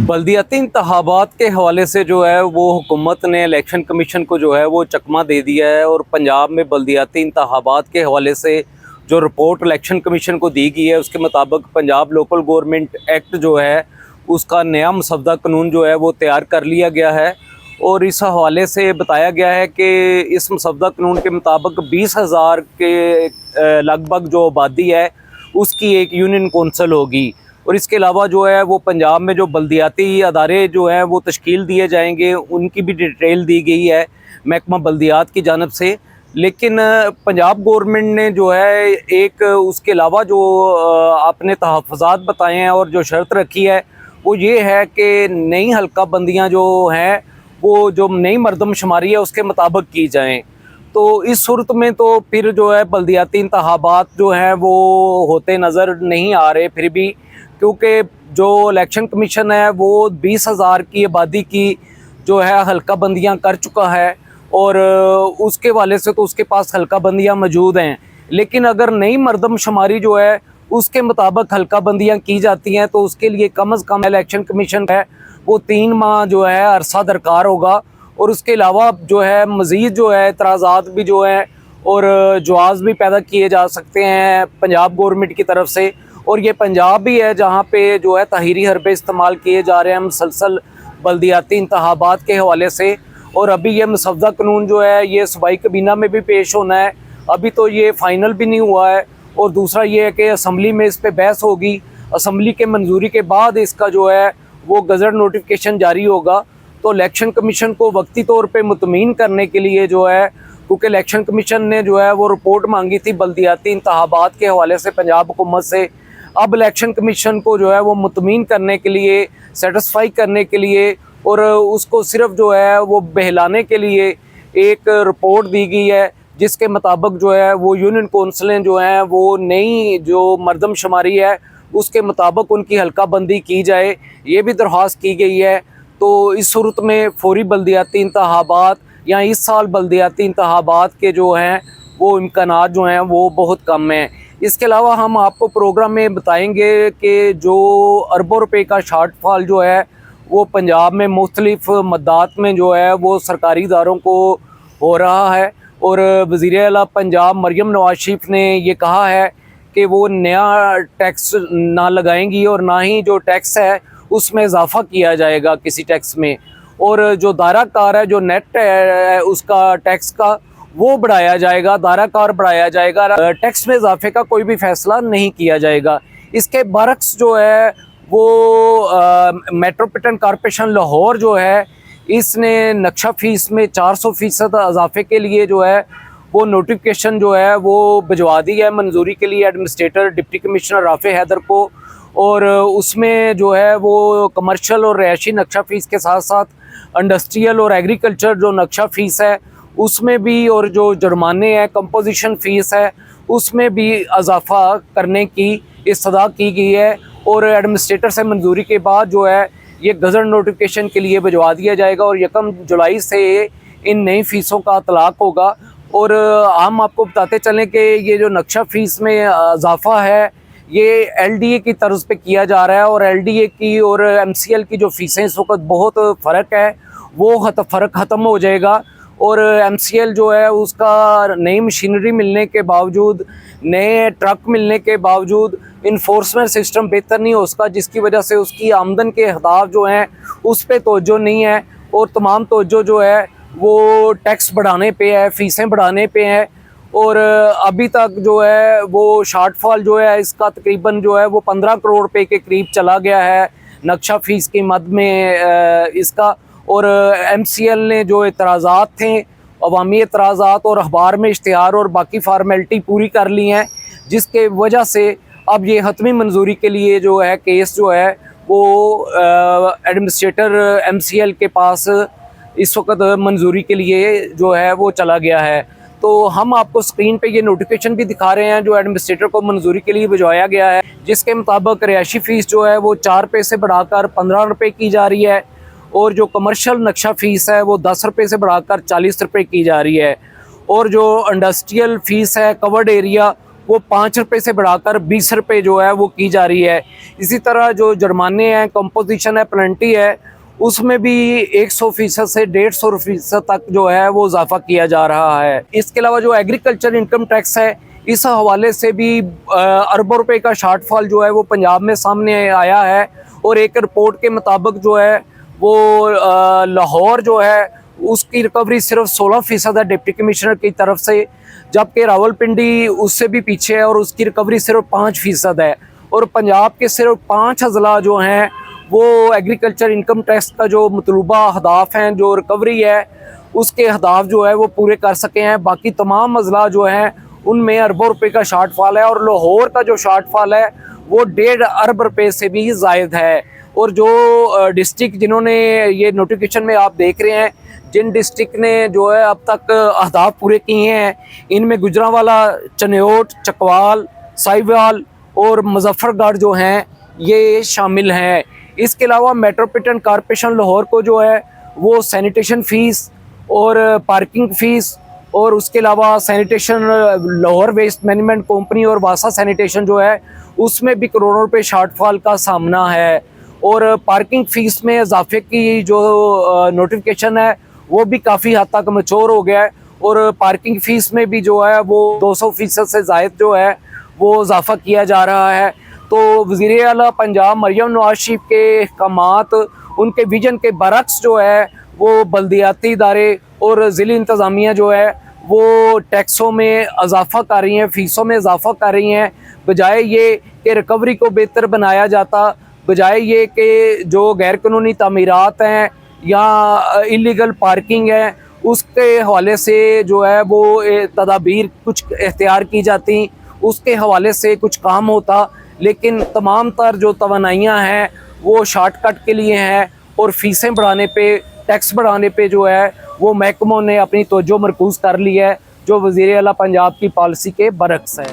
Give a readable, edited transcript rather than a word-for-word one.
बल्दियाती इंतखाबात के हवाले से जो है वो हुकूमत ने इलेक्शन कमीशन को जो है वो चकमा दे दिया है। और पंजाब में बल्दियाती इंतखाबात के हवाले से जो रिपोर्ट इलेक्शन कमीशन को दी गई है उसके मुताबिक पंजाब लोकल गवर्नमेंट एक्ट जो है उसका नया मसवदा कानून जो है वो तैयार कर लिया गया है। और इस हवाले से बताया गया है कि इस मसवदा कानून के मुताबिक 20,000 के लगभग जो आबादी है उसकी एक यूनियन कौंसल होगी। और इसके अलावा जो है वो पंजाब में जो बल्दियाती अदारे जो हैं वो तश्कील दिए जाएंगे, उनकी भी डिटेल दी गई है महकमा बल्दियात की जानब से। लेकिन पंजाब गवर्नमेंट ने जो है एक उसके अलावा जो अपने तहफ़्फ़ुज़ात बताए हैं और जो शर्त रखी है वो ये है कि नई हल्का बंदियाँ जो हैं वो जो नई मरदमशुमारी है उसके मुताबिक की जाएँ। तो इस सूरत में तो फिर जो है बल्दियाती इंतखाबात जो हैं वो होते नज़र नहीं आ रहे फिर भी, क्योंकि जो इलेक्शन कमीशन है वो 20,000 की आबादी की जो है हल्का बंदियाँ कर चुका है। और उसके वाले से तो उसके पास हल्का बंदियाँ मौजूद हैं। लेकिन अगर नई मरदमशुमारी जो है उसके मुताबिक हल्का बंदियाँ की जाती हैं तो उसके लिए कम अज़ कम इलेक्शन कमीशन है वो 3 माह जो है अरसा दरकार होगा। और उसके अलावा जो है मज़ीद जो है एतराज़ात भी जो हैं और जवाज़ भी पैदा किए जा सकते हैं पंजाब गवर्नमेंट की तरफ से। और ये पंजाब भी है जहाँ पे जो है ताहीरी हरबे इस्तेमाल किए जा रहे हैं मुसलसल बल्दियाती इंतखाबात के हवाले से। और अभी ये मसवदा कानून जो है ये सूबाई कबीना में भी पेश होना है, अभी तो ये फ़ाइनल भी नहीं हुआ है। और दूसरा ये है कि असम्बली में इस पर बहस होगी, असम्बली के मंजूरी के बाद इसका जो है वो गज़ट नोटिफिकेशन जारी होगा। तो इलेक्शन कमीशन को वक्ती तौर पे मुतमीन करने के लिए जो है, क्योंकि इलेक्शन कमीशन ने जो है वो रिपोर्ट मांगी थी बल्दियाती इंतखाबात के हवाले से पंजाब हुकूमत से, अब इलेक्शन कमीशन को जो है वो मुतमीन करने के लिए, सेटिस्फाई करने के लिए और उसको सिर्फ जो है वो बहलाने के लिए एक रिपोर्ट दी गई है जिसके मुताबिक जो है वो यूनियन कौंसलें जो हैं वो नई जो मरदमशुमारी है उसके मुताबिक उनकी हल्का बंदी की जाए, ये भी दरख्वास्त की गई है। तो इस सूरत में फौरी बल्दियाती इंतखाबात या इस साल बल्दियाती इंतखाबात के जो हैं वो इम्कानात जो हैं वो बहुत कम हैं। इसके अलावा हम आपको प्रोग्राम में बताएंगे कि जो अरबों रुपए का शॉर्टफॉल जो है वो पंजाब में मुख्तलिफ मद्दात में जो है वो सरकारी इदारों को हो रहा है। और वज़ीर आला पंजाब मरियम नवाज शरीफ ने ये कहा है कि वो नया टैक्स ना लगाएंगी और ना ही जो टैक्स है उसमें इजाफ़ा किया जाएगा किसी टैक्स में। और जो दायरा कार है, जो नेट है उसका टैक्स का वो बढ़ाया जाएगा, दायरा कार बढ़ाया जाएगा, टैक्स में इजाफे का कोई भी फ़ैसला नहीं किया जाएगा। इसके बरक्स जो है वो मेट्रोपॉलिटन कॉरपोरेशन लाहौर जो है इसने नक्शा फ़ीस में 400% इजाफे के लिए जो है वो नोटिफिकेशन जो है वो भिजवा दी है मंजूरी के लिए administrator deputy commissioner Rafay Haider को। और उसमें जो है वो कमर्शियल और रिहायशी नक्शा फ़ीस के साथ साथ इंडस्ट्रियल और एग्रीकल्चर जो नक्शा फ़ीस है उसमें भी, और जो जुर्माने हैं कंपोजिशन फ़ीस है उसमें भी इजाफ़ा करने की इस्तदा की गई है। और एडमिनिस्ट्रेटर से मंजूरी के बाद जो है ये गज़ट नोटिफिकेशन के लिए भिजवा दिया जाएगा और 1 जुलाई से इन नई फ़ीसों का इतलाक़ होगा। और हम आपको बताते चलें कि ये जो नक्शा फ़ीस में इजाफ़ा है ये एलडीए की तर्ज पे किया जा रहा है और एलडीए की और एमसीएल की जो फ़ीसें इस वक्त बहुत फ़र्क है वो फ़र्क ख़त्म हो जाएगा। और एमसीएल जो है उसका नई मशीनरी मिलने के बावजूद, नए ट्रक मिलने के बावजूद इन्फोर्समेंट सिस्टम बेहतर नहीं हो सका, जिसकी वजह से उसकी आमदन के अहदाफ जो हैं उस पर तवज्जो नहीं है और तमाम तवज्जो जो है वो टैक्स बढ़ाने पे है, फ़ीसें बढ़ाने पे है। और अभी तक जो है वो शॉर्टफॉल जो है इसका तकरीबन जो है वो 15 करोड़ रुपए के करीब चला गया है नक्शा फ़ीस की मद में इसका। और एमसीएल ने जो एतराज़ात थे, अवामी एतराज़ात और अखबार में इश्तिहार और बाकी फार्मेलिटी पूरी कर ली हैं, जिसके वजह से अब ये हतमी मंजूरी के लिए जो है केस जो है वो एडमिनिस्ट्रेटर एमसीएल के पास इस वक्त मंजूरी के लिए जो है वो चला गया है। तो हम आपको स्क्रीन पे ये नोटिफिकेशन भी दिखा रहे हैं जो एडमिनिस्ट्रेटर को मंजूरी के लिए भिजवाया गया है, जिसके मुताबिक रिहायशी फ़ीस जो है वो 4 रुपये से बढ़ाकर 15 रुपये की जा रही है और जो कमर्शियल नक्शा फ़ीस है वो 10 रुपये से बढ़ाकर 40 रुपये की जा रही है। और जो इंडस्ट्रियल फ़ीस है कवर्ड एरिया वो 5 रुपये से बढ़ाकर 20 रुपये जो है वो की जा रही है। इसी तरह जो जुर्माने हैं, कंपोजिशन है, पेनल्टी है, उसमें भी 100% से 150% तक जो है वो इजाफा किया जा रहा है। इसके अलावा जो एग्रीकल्चर इनकम टैक्स है, इस हवाले से भी अरबों रुपए का शॉर्टफॉल जो है वो पंजाब में सामने आया है। और एक रिपोर्ट के मुताबिक जो है वो लाहौर जो है उसकी रिकवरी सिर्फ 16% है डिप्टी कमिश्नर की तरफ से, जबकि रावलपिंडी उससे भी पीछे है और उसकी रिकवरी सिर्फ 5% है। और पंजाब के सिर्फ 5 अजला जो हैं वो एग्रीकल्चर इनकम टैक्स का जो मतलूबा अहदाफ हैं, जो रिकवरी है उसके अहदाफ जो है वो पूरे कर सके हैं। बाकी तमाम अजला जो हैं उनमें अरबों रुपए का शॉर्टफॉल है और लाहौर का जो शॉर्टफॉल है वो 1.5 अरब रुपए से भी ज़ायद है। और जो डिस्ट्रिक्ट जिन्होंने ये नोटिफिकेशन में आप देख रहे हैं, जिन डिस्ट्रिक्ट ने जो है अब तक अहदाफ पूरे किए हैं, इनमें गुजरांवाला, चन्योट, चकवाल, साहिवाल और मुजफ्फरगढ़ जो हैं ये शामिल हैं। इसके अलावा मेट्रोपॉलिटन कॉरपोरेशन लाहौर को जो है वो सैनिटेशन फ़ीस और पार्किंग फ़ीस और उसके अलावा sanitation Lahore waste management company और वासा सैनिटेशन जो है उसमें भी करोड़ों रुपए शॉर्टफॉल का सामना है। और पार्किंग फ़ीस में इजाफे की जो नोटिफिकेशन है वो भी काफ़ी हद तक मैच्योर हो गया है और पार्किंग फ़ीस में भी जो है वो 200% से ज़ायद जो है वो इजाफा किया जा रहा है। तो वज़ीर आला पंजाब मरियम नवाज शरीफ के अहकामात, उनके विजन के बरक्स जो है वो बल्दियाती इदारे और ज़िली इंतज़ामिया जो है वो टैक्सों में इजाफा कर रही हैं, फ़ीसों में इजाफा कर रही हैं। बजाय ये कि रिकवरी को बेहतर बनाया जाता, बजाय ये कि जो गैर कानूनी तामीरात हैं या इलीगल पार्किंग है उसके हवाले से जो है वो तदाबीर कुछ इख्तियार की जाती, उसके हवाले से कुछ काम होता। लेकिन तमाम तर जो तवानाइयाँ हैं वो शॉर्टकट के लिए हैं और फ़ीसें बढ़ाने पे, टैक्स बढ़ाने पे जो है वो महकमों ने अपनी तवज्जो मरकूज़ कर ली है, जो वज़ीर आला पंजाब की पॉलिसी के बरक्स है।